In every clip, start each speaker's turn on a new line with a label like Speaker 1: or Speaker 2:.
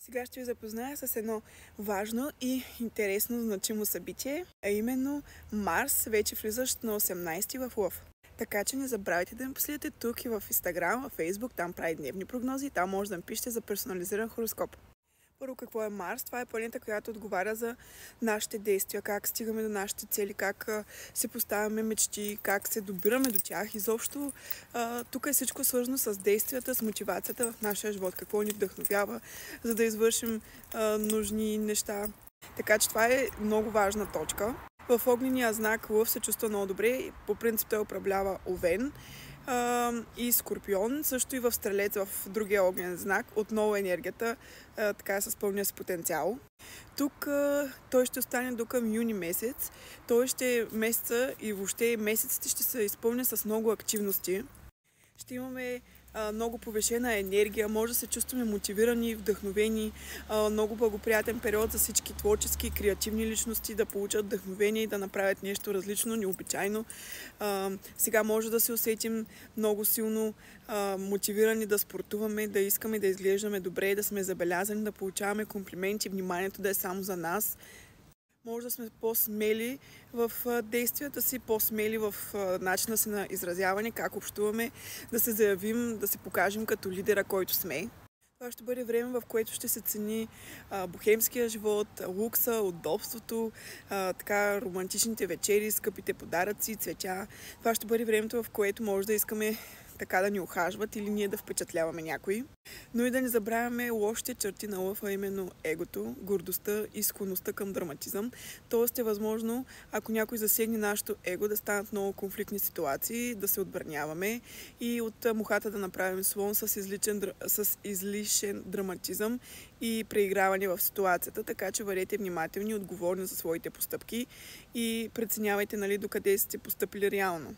Speaker 1: Сега ще ви запозная с едно важно и интересно значимо събитие, а именно Марс, вече влизащ на 18 в Лъв. Така че не забравяйте да ме последите тук и в Instagram, в Facebook, там прави дневни прогнози и там може да ми пишете за персонализиран хороскоп. Първо, какво е Марс? Това е планета, която отговаря за нашите действия, как стигаме до нашите цели, как си поставяме мечти, как се добираме до тях. Изобщо тук е всичко свързано с действията, с мотивацията в нашия живот, какво ни вдъхновява, за да извършим нужни неща. Така че това е много важна точка. В огнения знак Лъв се чувства много добре. По принцип той управлява Овен и Скорпион, също и в Стрелец, в другия огнен знак. Отново енергията така с пълния си потенциал. Тук той ще остане до към юни месец. Той ще е месеца и въобще месеците ще се изпълня с много активности. Ще имаме много повишена енергия, може да се чувстваме мотивирани, вдъхновени, много благоприятен период за всички творчески и креативни личности да получат вдъхновение и да направят нещо различно, необичайно. Сега може да се усетим много силно мотивирани да спортуваме, да искаме да изглеждаме добре, да сме забелязани, да получаваме комплименти, вниманието да е само за нас. Може да сме по-смели в действията си, по-смели в начина си на изразяване, как общуваме, да се заявим, да се покажем като лидера, който сме. Това ще бъде време, в което ще се цени бохемския живот, лукса, удобството, така романтичните вечери, скъпите подаръци, цветя. Това ще бъде времето, в което може да искаме така да ни ухажват или ние да впечатляваме някой. Но и да не забравяме лошите черти на Лъв, а именно егото, гордостта и склонността към драматизъм. Тоест е възможно, ако някой засегне нашето его, да станат много конфликтни ситуации, да се отбраняваме и от мухата да направим слон с излишен драматизъм и преиграване в ситуацията. Така че бъдете внимателни и отговорни за своите постъпки и преценявайте докъде сте постъпили реално.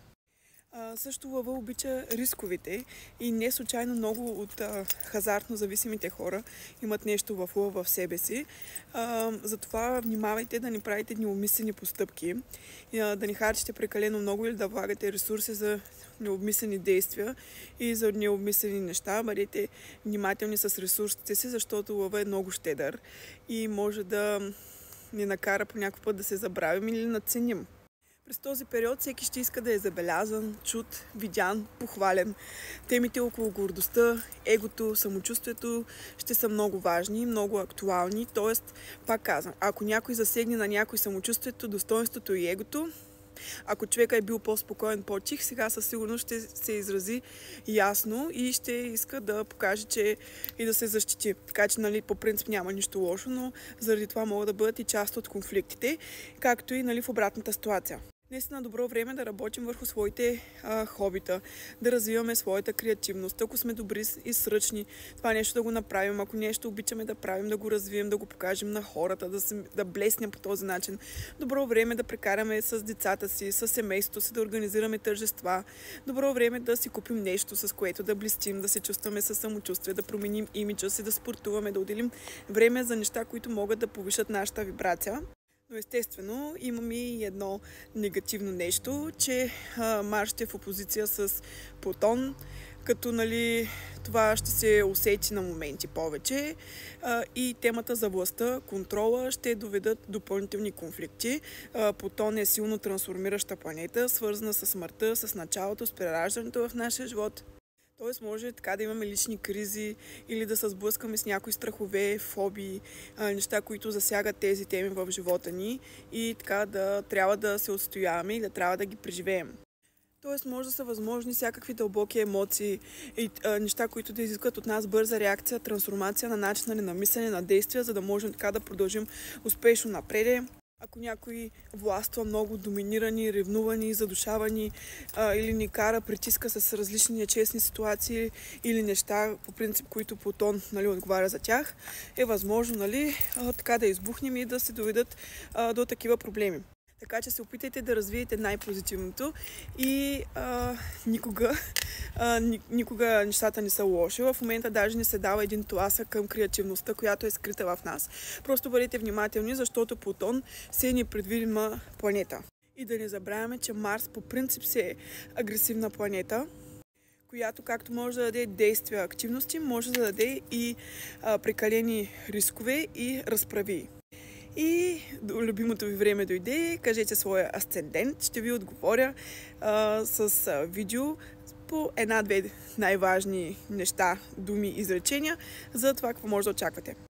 Speaker 1: Също Лъва обича рисковите и не случайно много от хазартно зависимите хора имат нещо в Лъва в себе си. Затова внимавайте да не правите необмислени постъпки, да не харчите прекалено много или да влагате ресурси за необмислени действия и за необмислени неща. Бъдете внимателни с ресурсите си, защото Лъва е много щедър и може да ни накара по някакъв път да се забравим или надценим. През този период всеки ще иска да е забелязан, чут, видян, похвален. Темите около гордостта, егото, самочувствието ще са много важни, много актуални. Тоест, пак казвам, ако някой засегне на някой самочувствието, достоинството и егото, ако човека е бил по-спокоен, по-тих, сега със сигурност ще се изрази ясно и ще иска да покаже, че и да се защити. Така че, по принцип няма нищо лошо, но заради това могат да бъдат и част от конфликтите, както и в обратната ситуация. Наистина добро време да работим върху своите хобита, да развиваме своята креативност. Ако сме добри и сръчни, това нещо да го направим. Ако нещо обичаме да правим, да го развием, да го покажем на хората, да блеснем по този начин. Добро време да прекараме с децата си, с семейството си, да организираме тържества. Добро време да си купим нещо, с което да блестим, да се чувстваме със самочувствие, да променим имиджа си, да спортуваме, да отделим време за неща, които могат да повишат нашата вибрация. Но естествено имаме и едно негативно нещо, че Марс ще е в опозиция с Плутон, като това ще се усети на моменти повече и темата за властта, контрола ще доведат допълнителни конфликти. Плутон е силно трансформираща планета, свързана с смъртта, с началото, с прераждането в нашия живот. Тоест може така да имаме лични кризи или да се сблъскаме с някои страхове, фобии, неща, които засягат тези теми в живота ни и така да трябва да се отстояваме и да трябва да ги преживеем. Тоест може да са възможни всякакви дълбоки емоции и неща, които да изискват от нас бърза реакция, трансформация на начина на мислене, на действия, за да можем така да продължим успешно напред. Ако някой властва много доминирани, ревнувани, задушавани или ни кара, притиска с различни нечестни ситуации или неща, по принцип, които Плутон отговаря за тях, е възможно така да избухнем и да се доведат до такива проблеми. Така че се опитайте да развиете най-позитивното и никога нещата не са лоши. В момента даже не се дава един тласък към креативността, която е скрита в нас. Просто бъдете внимателни, защото Плутон се е непредвидима планета. И да не забравяме, че Марс по принцип се е агресивна планета, която както може да даде действия, активности, може да даде и прекалени рискове и разправи. И любимото ви време дойде, кажете своя асцендент, ще ви отговоря с видео по една-две най-важни неща, думи, изречения за това какво може да очаквате.